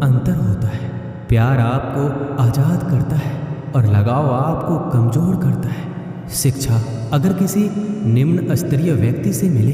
अंतर होता है। प्यार आपको आज़ाद करता है और लगाव आपको कमज़ोर करता है। शिक्षा अगर किसी निम्न स्तरीय व्यक्ति से मिले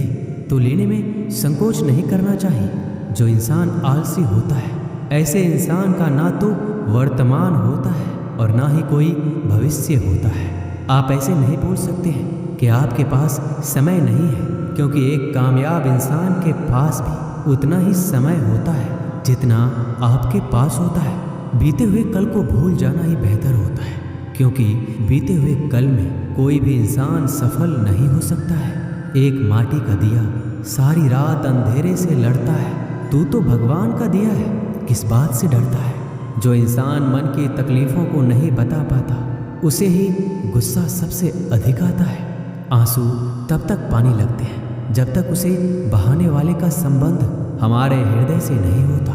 तो लेने में संकोच नहीं करना चाहिए। जो इंसान आलसी होता है, ऐसे इंसान का ना तो वर्तमान होता है और ना ही कोई भविष्य होता है। आप ऐसे नहीं बोल सकते हैं कि आपके पास समय नहीं है, क्योंकि एक कामयाब इंसान के पास भी उतना ही समय होता है जितना आपके पास होता है। बीते हुए कल को भूल जाना ही बेहतर होता है, क्योंकि बीते हुए कल में कोई भी इंसान सफल नहीं हो सकता है। एक माटी का दिया सारी रात अंधेरे से लड़ता है, तू तो भगवान का दिया है, किस बात से डरता है। जो इंसान मन की तकलीफ़ों को नहीं बता पाता, उसे ही गुस्सा सबसे अधिक आता है। आंसू तब तक पानी लगते हैं जब तक उसे बहाने वाले का संबंध हमारे हृदय से नहीं होता।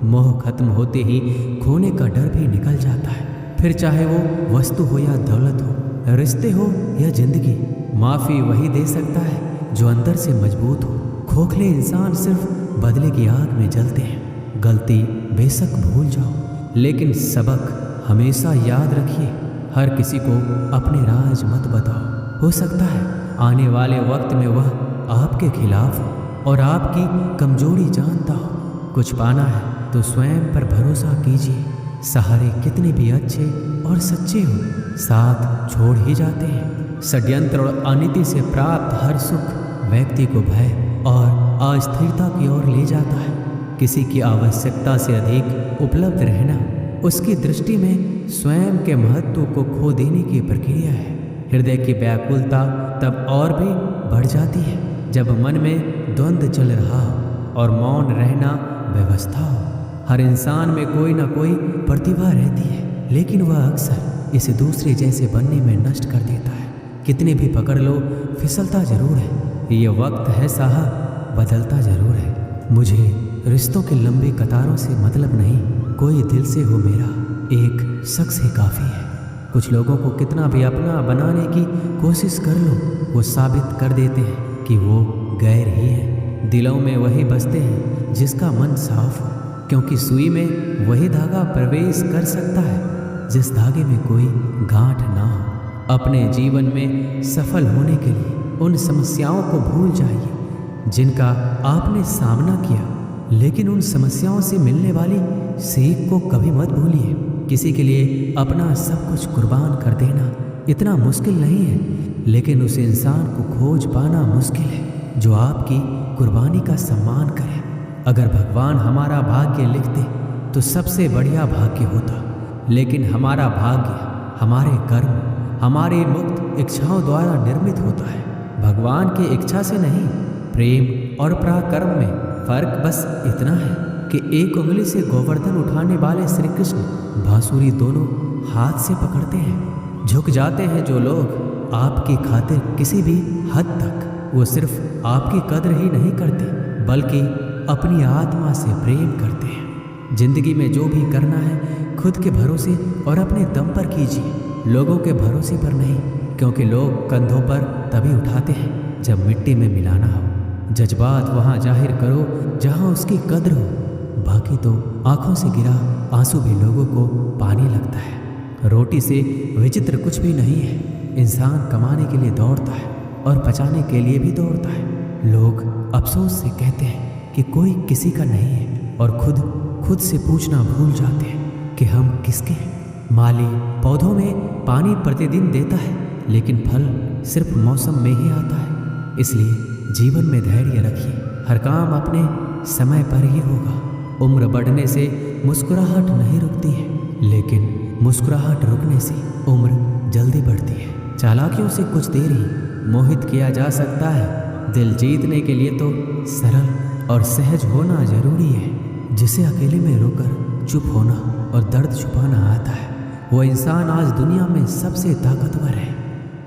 मोह खत्म होते ही खोने का डर भी निकल जाता है। फिर चाहे वो वस्तु हो या दौलत हो, रिश्ते हो या जिंदगी, माफ़ी वही दे सकता है जो अंदर से मजबूत हो। खोखले इंसान सिर्फ बदले की आग में जलते हैं। गलती बेशक भूल जाओ, लेकिन सबक हमेशा याद रखिए। हर किसी को अपने राज मत बताओ। हो सकता है आने वाले वक्त में वह आपके खिलाफ हो और आपकी कमजोरी जानता हो। कुछ पाना है तो स्वयं पर भरोसा कीजिए। सहारे कितने भी अच्छे और सच्चे हो, साथ छोड़ ही जाते हैं। षड्यंत्र और अनीति से प्राप्त हर सुख व्यक्ति को भय और अस्थिरता की ओर ले जाता है। किसी की आवश्यकता से अधिक उपलब्ध रहना उसकी दृष्टि में स्वयं के महत्व को खो देने की प्रक्रिया है। हृदय की व्याकुलता तब और भी बढ़ जाती है जब मन में द्वंद्व चल रहा हो और मौन रहना व्यवस्था हो। हर इंसान में कोई ना कोई प्रतिभा रहती है, लेकिन वह अक्सर इसे दूसरे जैसे बनने में नष्ट कर देता है। कितने भी पकड़ लो, फिसलता जरूर है। ये वक्त है साहब, बदलता जरूर है। मुझे रिश्तों की लंबी कतारों से मतलब नहीं, कोई दिल से हो मेरा एक शख्स ही काफ़ी है। कुछ लोगों को कितना भी अपना बनाने की कोशिश कर लो, वो साबित कर देते हैं कि वो गैर ही है। दिलों में वही बसते हैं जिसका मन साफ हो, क्योंकि सुई में वही धागा प्रवेश कर सकता है जिस धागे में कोई गांठ ना हो। अपने जीवन में सफल होने के लिए उन समस्याओं को भूल जाइए जिनका आपने सामना किया, लेकिन उन समस्याओं से मिलने वाली सीख को कभी मत भूलिए। किसी के लिए अपना सब कुछ कुर्बान कर देना इतना मुश्किल नहीं है, लेकिन उस इंसान को खोज पाना मुश्किल है जो आपकी कुर्बानी का सम्मान करे। अगर भगवान हमारा भाग्य लिखते तो सबसे बढ़िया भाग्य होता, लेकिन हमारा भाग्य हमारे कर्म, हमारी मुक्त इच्छाओं द्वारा निर्मित होता है, भगवान की इच्छा से नहीं। प्रेम और पराक्रम में फर्क बस इतना है कि एक उंगली से गोवर्धन उठाने वाले श्री कृष्ण बांसुरी दोनों हाथ से पकड़ते हैं। झुक जाते हैं जो लोग आपकी खातिर किसी भी हद तक, वो सिर्फ आपकी कद्र ही नहीं करते बल्कि अपनी आत्मा से प्रेम करते हैं। जिंदगी में जो भी करना है खुद के भरोसे और अपने दम पर कीजिए, लोगों के भरोसे पर नहीं, क्योंकि लोग कंधों पर तभी उठाते हैं जब मिट्टी में मिलाना हो। जज्बात वहाँ जाहिर करो जहाँ उसकी कद्र हो, बाकी तो आंखों से गिरा आंसू भी लोगों को पानी लगता है। रोटी से विचित्र कुछ भी नहीं है। इंसान कमाने के लिए दौड़ता है और बचाने के लिए भी दौड़ता है। लोग अफसोस से कहते हैं कि कोई किसी का नहीं है और खुद से पूछना भूल जाते हैं कि हम किसके हैं। माली पौधों में पानी प्रतिदिन देता है, लेकिन फल सिर्फ मौसम में ही आता है। इसलिए जीवन में धैर्य रखिए, हर काम अपने समय पर ही होगा। उम्र बढ़ने से मुस्कुराहट नहीं रुकती है, लेकिन मुस्कुराहट रुकने से उम्र जल्दी बढ़ती है। चालाकियों से कुछ देर ही मोहित किया जा सकता है। दिल जीतने के लिए तो सरल और सहज होना जरूरी है। जिसे अकेले में रोकर चुप होना और दर्द छुपाना आता है, वो इंसान आज दुनिया में सबसे ताकतवर है।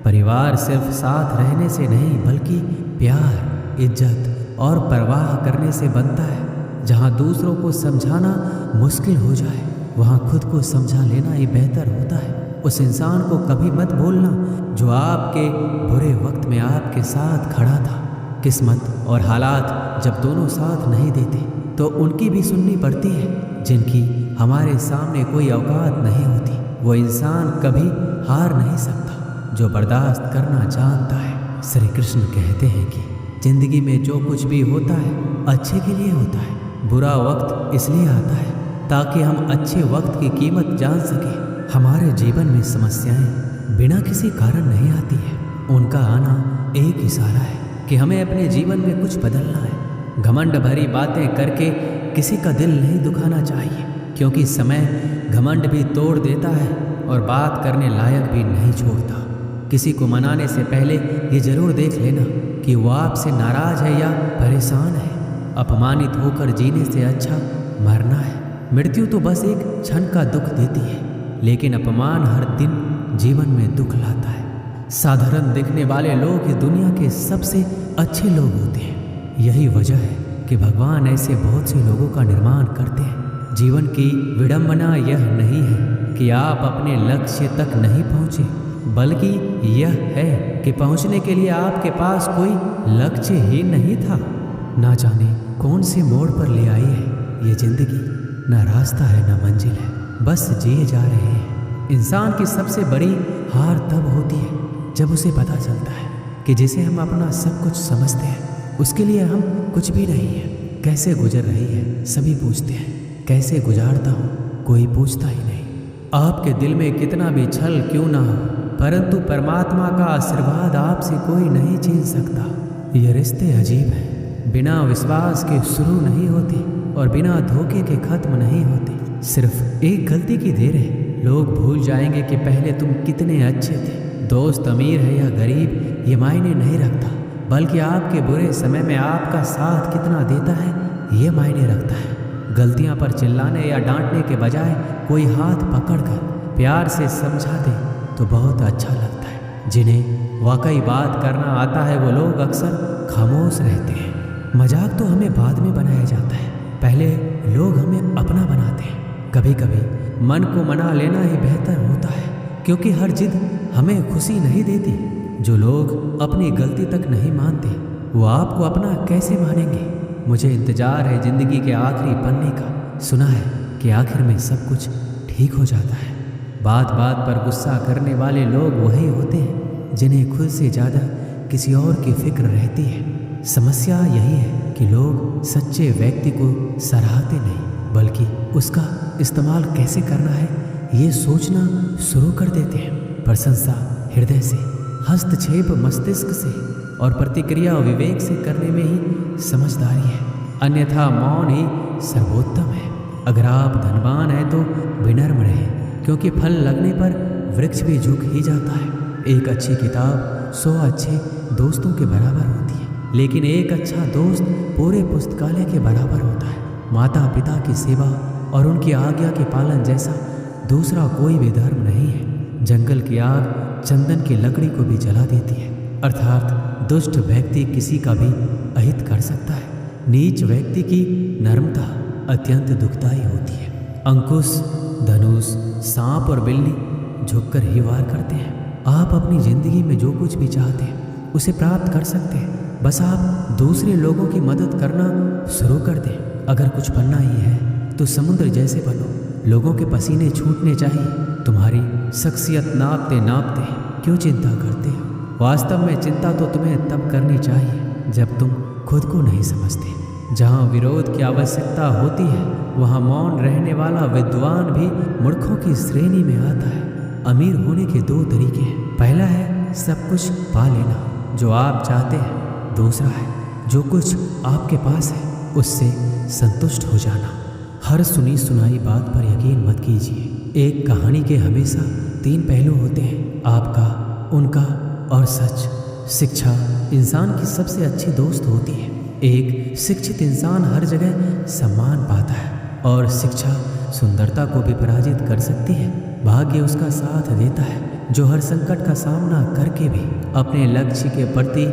परिवार सिर्फ साथ रहने से नहीं, बल्कि प्यार, इज्जत और परवाह करने से बनता है। जहाँ दूसरों को समझाना मुश्किल हो जाए, वहाँ खुद को समझा लेना ही बेहतर होता है। उस इंसान को कभी मत भूलना जो आपके बुरे वक्त में आपके साथ खड़ा था। किस्मत और हालात जब दोनों साथ नहीं देते तो उनकी भी सुननी पड़ती है, जिनकी हमारे सामने कोई औकात नहीं होती। वो इंसान कभी हार नहीं सकता जो बर्दाश्त करना जानता है। श्री कृष्ण कहते हैं कि जिंदगी में जो कुछ भी होता है अच्छे के लिए होता है। बुरा वक्त इसलिए आता है ताकि हम अच्छे वक्त की कीमत जान सकें। हमारे जीवन में समस्याएं बिना किसी कारण नहीं आती है। उनका आना एक इशारा है कि हमें अपने जीवन में कुछ बदलना है। घमंड भरी बातें करके किसी का दिल नहीं दुखाना चाहिए, क्योंकि समय घमंड भी तोड़ देता है और बात करने लायक भी नहीं छोड़ता। किसी को मनाने से पहले ये जरूर देख लेना कि वो आपसे नाराज है या परेशान है। अपमानित होकर जीने से अच्छा मरना है। मृत्यु तो बस एक क्षण का दुख देती है, लेकिन अपमान हर दिन जीवन में दुख लाता है। साधारण दिखने वाले लोग इस दुनिया के सबसे अच्छे लोग होते हैं। यही वजह है कि भगवान ऐसे बहुत से लोगों का निर्माण करते हैं। जीवन की विडंबना यह नहीं है कि आप अपने लक्ष्य तक नहीं पहुँचे, बल्कि यह है कि पहुँचने के लिए आपके पास कोई लक्ष्य ही नहीं था। ना जाने कौन से मोड़ पर ले आई है ये जिंदगी। ना रास्ता है ना मंजिल है, बस जिए जा रहे हैं। इंसान की सबसे बड़ी हार तब होती है जब उसे पता चलता है कि जिसे हम अपना सब कुछ समझते हैं उसके लिए हम कुछ भी नहीं है। कैसे गुजर रही है सभी पूछते हैं, कैसे गुजारता हूँ कोई पूछता ही नहीं। आपके दिल में कितना भी छल क्यों ना हो, परंतु परमात्मा का आशीर्वाद आपसे कोई नहीं छीन सकता। ये रिश्ते अजीब हैं, बिना विश्वास के शुरू नहीं होते और बिना धोखे के खत्म नहीं होते। सिर्फ एक गलती की देर है, लोग भूल जाएंगे कि पहले तुम कितने अच्छे थे। दोस्त अमीर है या गरीब ये मायने नहीं रखता, बल्कि आपके बुरे समय में आपका साथ कितना देता है ये मायने रखता है। गलतियां पर चिल्लाने या डांटने के बजाय कोई हाथ पकड़कर प्यार से समझा दे तो बहुत अच्छा लगता है। जिन्हें वाकई बात करना आता है वो लोग अक्सर खामोश रहते हैं। मजाक तो हमें बाद में बनाया जाता है, पहले लोग हमें अपना बनाते हैं। कभी कभी मन को मना लेना ही बेहतर होता है, क्योंकि हर जिद हमें खुशी नहीं देती। जो लोग अपनी गलती तक नहीं मानते वो आपको अपना कैसे मानेंगे। मुझे इंतजार है जिंदगी के आखिरी पन्ने का। सुना है कि आखिर में सब कुछ ठीक हो जाता है। बात बात पर गुस्सा करने वाले लोग वही होते हैं जिन्हें खुद से ज़्यादा किसी और की फिक्र रहती है। समस्या यही है कि लोग सच्चे व्यक्ति को सराहते नहीं, बल्कि उसका इस्तेमाल कैसे करना है ये सोचना शुरू कर देते हैं। प्रशंसा हृदय से, हस्तक्षेप मस्तिष्क से और प्रतिक्रिया विवेक से करने में ही समझदारी है, अन्यथा मौन ही सर्वोत्तम है। अगर आप धनवान हैं तो विनम्र रहें, क्योंकि फल लगने पर वृक्ष भी झुक ही जाता है। एक अच्छी किताब 100 अच्छे दोस्तों के बराबर होती है, लेकिन एक अच्छा दोस्त पूरे पुस्तकालय के बराबर होता है। माता पिता की सेवा और उनकी आज्ञा के पालन जैसा दूसरा कोई भी धर्म नहीं है। जंगल की आग चंदन की लकड़ी को भी जला देती है, अर्थात दुष्ट व्यक्ति किसी का भी अहित कर सकता है। नीच व्यक्ति की नर्मता अत्यंत दुखदायी होती है। अंकुश, धनुष, सांप और बिल्ली झुककर ही वार करते हैं। आप अपनी जिंदगी में जो कुछ भी चाहते हैं उसे प्राप्त कर सकते हैं, बस आप दूसरे लोगों की मदद करना शुरू कर दें। अगर कुछ बनना ही है तो समुद्र जैसे बनो। लोगों के पसीने छूटने चाहिए। तुम्हारी शख्सियत नापते नापते क्यों चिंता करते हो? वास्तव में चिंता तो तुम्हें तब करनी चाहिए जब तुम खुद को नहीं समझते। जहाँ विरोध की आवश्यकता होती है वहाँ मौन रहने वाला विद्वान भी मूर्खों की श्रेणी में आता है। अमीर होने के 2 तरीके हैं। पहला है सब कुछ पा लेना जो आप चाहते हैं। दूसरा है जो कुछ आपके पास है उससे संतुष्ट हो जाना। हर सुनी सुनाई बात पर यकीन मत कीजिए। एक कहानी के हमेशा 3 पहलू होते हैं, आपका, उनका और सच। शिक्षा इंसान की सबसे अच्छी दोस्त होती है। एक शिक्षित इंसान हर जगह सम्मान पाता है और शिक्षा सुंदरता को भी पराजित कर सकती है। भाग्य उसका साथ देता है जो हर संकट का सामना करके भी अपने लक्ष्य के प्रति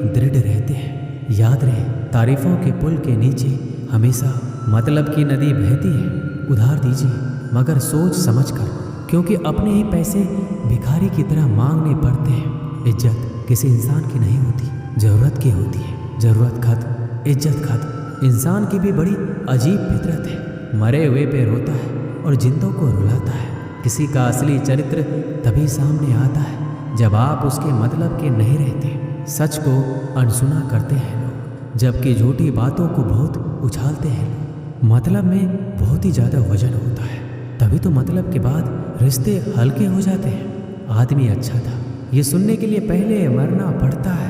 दृढ़ रहते हैं। याद रहे, तारीफों के पुल के नीचे हमेशा मतलब की नदी बहती है। उधार दीजिए मगर सोच समझकर, क्योंकि अपने ही पैसे भिखारी की तरह मांगने पड़ते हैं। इज्जत किसी इंसान की नहीं होती, जरूरत की होती है। जरूरत खत्म, इज्जत खत्म। इंसान की भी बड़ी अजीब फितरत है। मरे हुए पे रोता है और जिंदों को रुलाता है। किसी का असली चरित्र तभी सामने आता है जब आप उसके मतलब के नहीं रहते। सच को अनसुना करते हैं लोग, जबकि झूठी बातों को बहुत उछालते हैं लोग। मतलब में बहुत ही ज़्यादा वजन होता है, तभी तो मतलब के बाद रिश्ते हल्के हो जाते हैं। आदमी अच्छा था ये सुनने के लिए पहले मरना पड़ता है।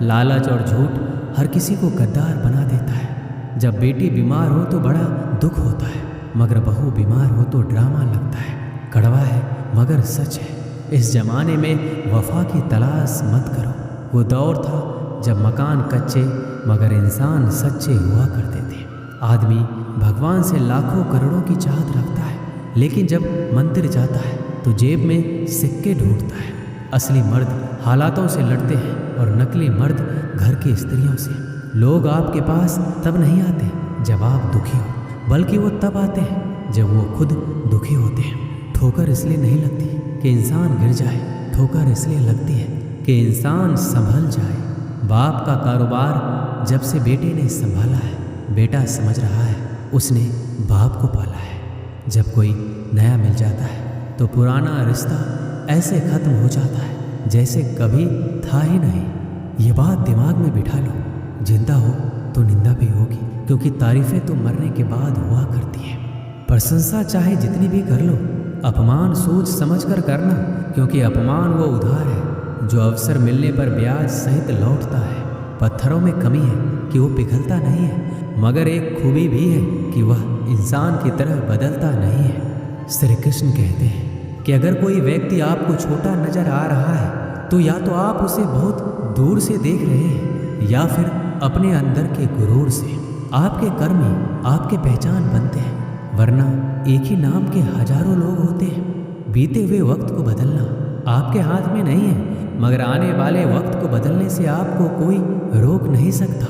लालच और झूठ हर किसी को गद्दार बना देता है। जब बेटी बीमार हो तो बड़ा दुख होता है, मगर बहू बीमार हो तो ड्रामा लगता है। कड़वा है मगर सच है। इस जमाने में वफा की तलाश मत करो। वो दौर था जब मकान कच्चे मगर इंसान सच्चे हुआ करते थे। आदमी भगवान से लाखों करोड़ों की चाहत रखता है, लेकिन जब मंदिर जाता है तो जेब में सिक्के ढूंढता है। असली मर्द हालातों से लड़ते हैं और नकली मर्द घर की स्त्रियों से। लोग आपके पास तब नहीं आते जब आप दुखी हो, बल्कि वो तब आते हैं जब वो खुद दुखी होते हैं। ठोकर इसलिए नहीं लगती कि इंसान गिर जाए, ठोकर इसलिए लगती है कि इंसान संभल जाए। बाप का कारोबार जब से बेटे ने संभाला है, बेटा समझ रहा है उसने बाप को पाला है। जब कोई नया मिल जाता है तो पुराना रिश्ता ऐसे खत्म हो जाता है जैसे कभी था ही नहीं। ये बात दिमाग में बिठा लो। जिंदा हो तो निंदा भी होगी, क्योंकि तारीफें तो मरने के बाद हुआ करती हैं। प्रशंसा चाहे जितनी भी कर लो, अपमान सोच समझ कर करना, क्योंकि अपमान वो उधार है जो अवसर मिलने पर ब्याज सहित लौटता है। पत्थरों में कमी है कि वो पिघलता नहीं है, मगर एक खूबी भी है कि वह इंसान की तरह बदलता नहीं है। श्री कृष्ण कहते हैं कि अगर कोई व्यक्ति आपको छोटा नजर आ रहा है तो या तो आप उसे बहुत दूर से देख रहे हैं या फिर अपने अंदर के गुरूर से। आपके कर्म ही आपके पहचान बनते हैं, वरना एक ही नाम के हजारों लोग होते हैं। बीते हुए वक्त को बदलना आपके हाथ में नहीं है, मगर आने वाले वक्त को बदलने से आपको कोई रोक नहीं सकता।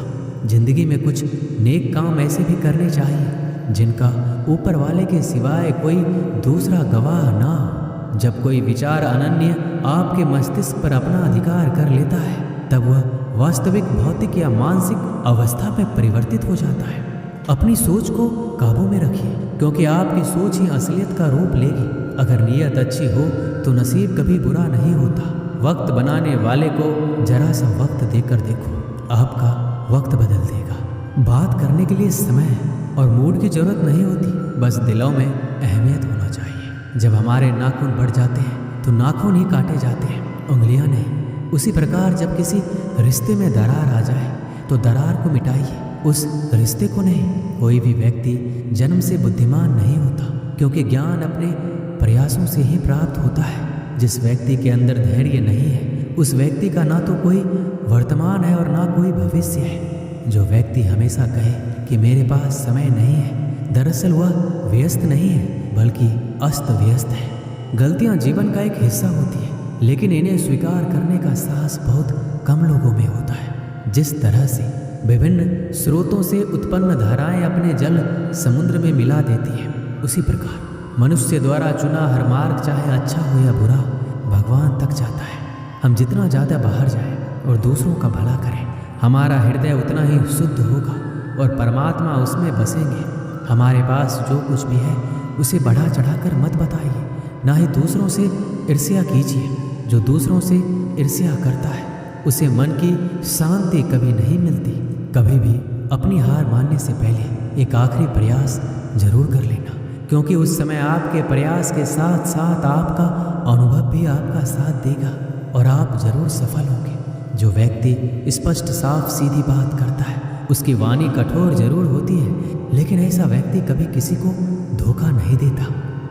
जिंदगी में कुछ नेक काम ऐसे भी करने चाहिए जिनका ऊपर वाले के सिवाय कोई दूसरा गवाह ना हो। जब कोई विचार अनन्य आपके मस्तिष्क पर अपना अधिकार कर लेता है, तब वह वास्तविक भौतिक या मानसिक अवस्था में परिवर्तित हो जाता है। अपनी सोच को काबू में रखिए, क्योंकि आपकी सोच ही असलियत का रूप लेगी। अगर नीयत अच्छी हो तो नसीब कभी बुरा नहीं होता। वक्त बनाने वाले को जरा सा वक्त देकर देखो, आपका वक्त बदल देगा। बात करने के लिए समय और मूड की जरूरत नहीं होती, बस दिलों में अहमियत होना चाहिए। जब हमारे नाखून बढ़ जाते हैं तो नाखून ही काटे जाते हैं, उंगलियां नहीं। उसी प्रकार जब किसी रिश्ते में दरार आ जाए तो दरार को मिटाइए, उस रिश्ते को नहीं। कोई भी व्यक्ति जन्म से बुद्धिमान नहीं होता, क्योंकि ज्ञान अपने प्रयासों से ही प्राप्त होता है। जिस व्यक्ति के अंदर धैर्य नहीं है, उस व्यक्ति का ना तो कोई वर्तमान है और ना कोई भविष्य है। जो व्यक्ति हमेशा कहे कि मेरे पास समय नहीं है, दरअसल वह व्यस्त नहीं है बल्कि अस्त व्यस्त है। गलतियां जीवन का एक हिस्सा होती है, लेकिन इन्हें स्वीकार करने का साहस बहुत कम लोगों में होता है। जिस तरह से विभिन्न स्रोतों से उत्पन्न धाराएं अपने जल समुद्र में मिला देती हैं, उसी प्रकार मनुष्य द्वारा चुना हर मार्ग, चाहे अच्छा हो या बुरा, भगवान तक जाता है। हम जितना ज़्यादा बाहर जाएं और दूसरों का भला करें, हमारा हृदय उतना ही शुद्ध होगा और परमात्मा उसमें बसेंगे। हमारे पास जो कुछ भी है उसे बढ़ा चढ़ाकर मत बताइए, ना ही दूसरों से ईर्ष्या कीजिए। जो दूसरों से ईर्ष्या करता है उसे मन की शांति कभी नहीं मिलती। कभी भी अपनी हार मानने से पहले एक आखिरी प्रयास जरूर कर लेना, क्योंकि उस समय आपके प्रयास के साथ साथ आपका अनुभव भी आपका साथ देगा और आप जरूर सफल होंगे। जो व्यक्ति स्पष्ट साफ सीधी बात करता है उसकी वाणी कठोर जरूर होती है, लेकिन ऐसा व्यक्ति कभी किसी को धोखा नहीं देता।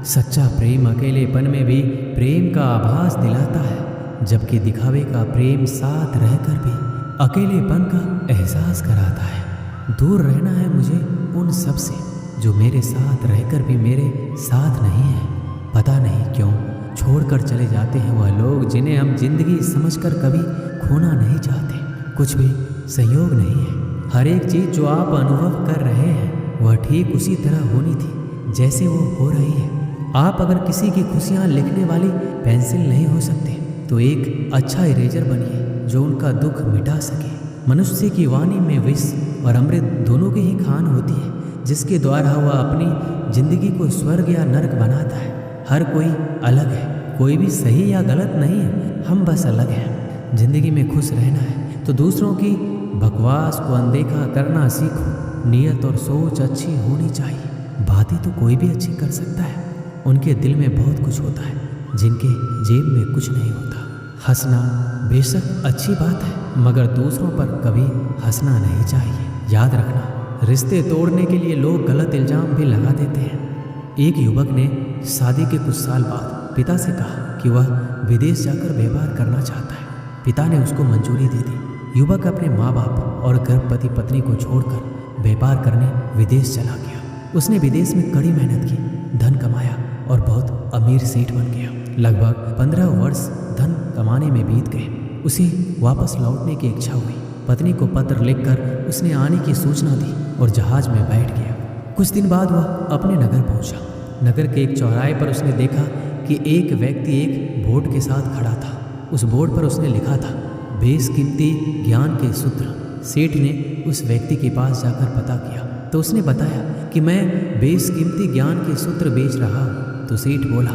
सच्चा प्रेम अकेलेपन में भी प्रेम का आभास दिलाता है, जबकि दिखावे का प्रेम साथ रहकर भी अकेलेपन का एहसास कराता है। दूर रहना है मुझे उन सब से जो मेरे साथ रहकर भी मेरे साथ नहीं है। पता नहीं क्यों छोड़कर चले जाते हैं वह लोग जिन्हें हम जिंदगी समझकर कभी खोना नहीं चाहते। कुछ भी संयोग नहीं है। हर एक चीज़ जो आप अनुभव कर रहे हैं वह ठीक उसी तरह होनी थी जैसे वो हो रही है। आप अगर किसी की खुशियाँ लिखने वाली पेंसिल नहीं हो सकते तो एक अच्छा इरेजर बनिए जो उनका दुख मिटा सके। मनुष्य की वाणी में विष और अमृत दोनों की ही खान होती है, जिसके द्वारा वह अपनी जिंदगी को स्वर्ग या नरक बनाता है। हर कोई अलग है, कोई भी सही या गलत नहीं है, हम बस अलग हैं। जिंदगी में खुश रहना है तो दूसरों की बकवास को अनदेखा करना सीखो। नीयत और सोच अच्छी होनी चाहिए। बातें तो कोई भी अच्छी कर सकता है, उनके दिल में बहुत कुछ होता है जिनके जेब में कुछ नहीं होता। हंसना बेशक अच्छी बात है, मगर दूसरों पर कभी हंसना नहीं चाहिए। याद रखना, रिश्ते तोड़ने के लिए लोग गलत इल्जाम भी लगा देते हैं। एक युवक ने शादी के कुछ साल बाद पिता से कहा कि वह विदेश जाकर व्यापार करना चाहता है। पिता ने उसको मंजूरी दे दी। युवक अपने माँ बाप और गर्भवती पत्नी को छोड़कर व्यापार करने विदेश चला गया। उसने विदेश में कड़ी मेहनत की, धन कमाया और बहुत अमीर सेठ बन गया। लगभग 15 वर्ष धन कमाने में बीत गए। उसे वापस लौटने की इच्छा हुई। पत्नी को पत्र लिखकर उसने आने की सूचना दी और जहाज में बैठ गया। कुछ दिन बाद वह अपने नगर पहुंचा। नगर के एक चौराहे पर उसने देखा कि एक व्यक्ति एक बोर्ड के साथ खड़ा था। उस बोर्ड पर उसने लिखा था, बेशकीमती ज्ञान के सूत्र। सेठ ने उस व्यक्ति के पास जाकर पता किया तो उसने बताया कि मैं बेशकीमती ज्ञान के सूत्र बेच रहा हूँ। तो सेठ बोला,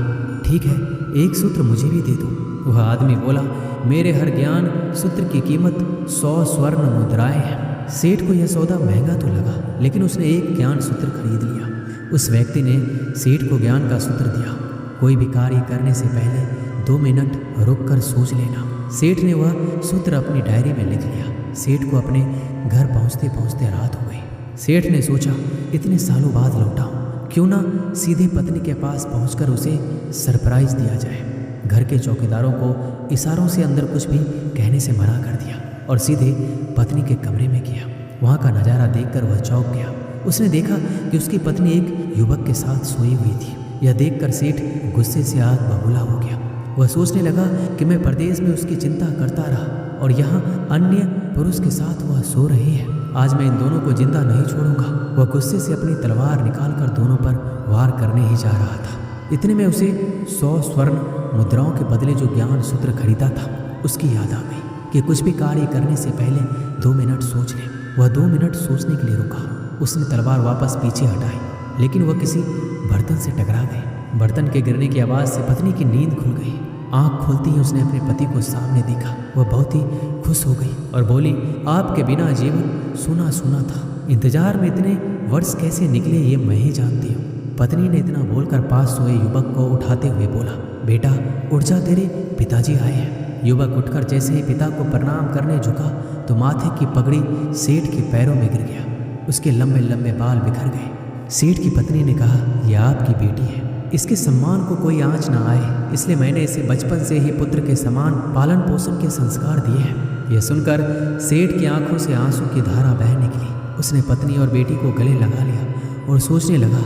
ठीक है, एक सूत्र मुझे भी दे दो। वह आदमी बोला, मेरे हर ज्ञान सूत्र की कीमत 100 स्वर्ण मुद्राएं हैं। सेठ को यह सौदा महंगा तो लगा, लेकिन उसने एक ज्ञान सूत्र खरीद लिया। उस व्यक्ति ने सेठ को ज्ञान का सूत्र दिया, कोई भी कार्य करने से पहले 2 मिनट रुककर सोच लेना। सेठ ने वह सूत्र अपनी डायरी में लिख लिया। सेठ को अपने घर पहुंचते पहुंचते रात हो गई। सेठ ने सोचा, इतने सालों बाद लौटा हूं, क्यों ना सीधे पत्नी के पास पहुंचकर उसे सरप्राइज दिया जाए। घर के चौकीदारों को इशारों से अंदर कुछ भी कहने से मना कर दिया और सीधे पत्नी के कमरे में गया। वहाँ का नज़ारा देखकर वह चौंक गया। उसने देखा कि उसकी पत्नी एक युवक के साथ सोई हुई थी। यह देखकर सेठ गुस्से से आग बबूला हो गया। वह सोचने लगा कि मैं परदेश में उसकी चिंता करता रहा और यहाँ अन्य पुरुष के साथ वह सो रही है। आज मैं इन दोनों को जिंदा नहीं छोड़ूंगा। वह गुस्से से अपनी तलवार निकालकर दोनों पर वार करने ही जा रहा था। इतने में उसे 100 स्वर्ण मुद्राओं के बदले जो ज्ञान सूत्र खरीदा था उसकी याद आ गई कि कुछ भी कार्य करने से पहले 2 मिनट सोच ले। वह 2 मिनट सोचने के लिए रुका। उसने तलवार वापस पीछे हटाई, लेकिन वह किसी बर्तन से टकरा गई। बर्तन के गिरने की आवाज़ से पत्नी की नींद खुल गई। आँख खुलती ही उसने अपने पति को सामने देखा। वह बहुत ही खुश हो गई और बोली, आपके बिना जीवन सूना सूना था। इंतजार में इतने वर्ष कैसे निकले ये मैं ही जानती हूँ। पत्नी ने इतना बोलकर पास सोए युवक को उठाते हुए बोला, बेटा उठ जा, तेरे पिताजी आए हैं। युवक उठकर जैसे ही पिता को प्रणाम करने झुका तो माथे की पगड़ी सेठ के पैरों में गिर गया। उसके लंबे लंबे बाल बिखर गए। सेठ की पत्नी ने कहा, यह आपकी बेटी है, इसके सम्मान को कोई आँच ना आए, इसलिए मैंने इसे बचपन से ही पुत्र के समान पालन पोषण के संस्कार दिए हैं। यह सुनकर सेठ की आंखों से आंसू की धारा बह निकली। उसने पत्नी और बेटी को गले लगा लिया और सोचने लगा,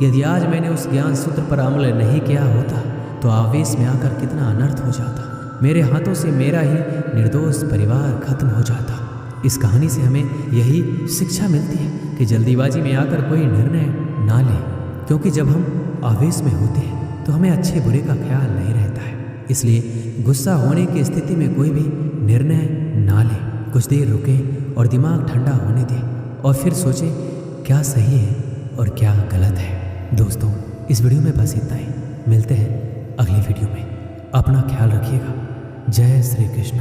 यदि आज मैंने उस ज्ञान सूत्र पर अमल नहीं किया होता तो आवेश में आकर कितना अनर्थ हो जाता। मेरे हाथों से मेरा ही निर्दोष परिवार खत्म हो जाता। इस कहानी से हमें यही शिक्षा मिलती है कि जल्दीबाजी में आकर कोई निर्णय ना लें, क्योंकि जब हम आवेश में होते हैं तो हमें अच्छे बुरे का ख्याल नहीं रहता है। इसलिए गुस्सा होने की स्थिति में कोई भी निर्णय ना लें। कुछ देर रुकें और दिमाग ठंडा होने दें और फिर सोचें क्या सही है और क्या गलत है। दोस्तों, इस वीडियो में बस इतना ही। मिलते हैं अगली वीडियो में। अपना ख्याल रखिएगा। जय श्री कृष्ण।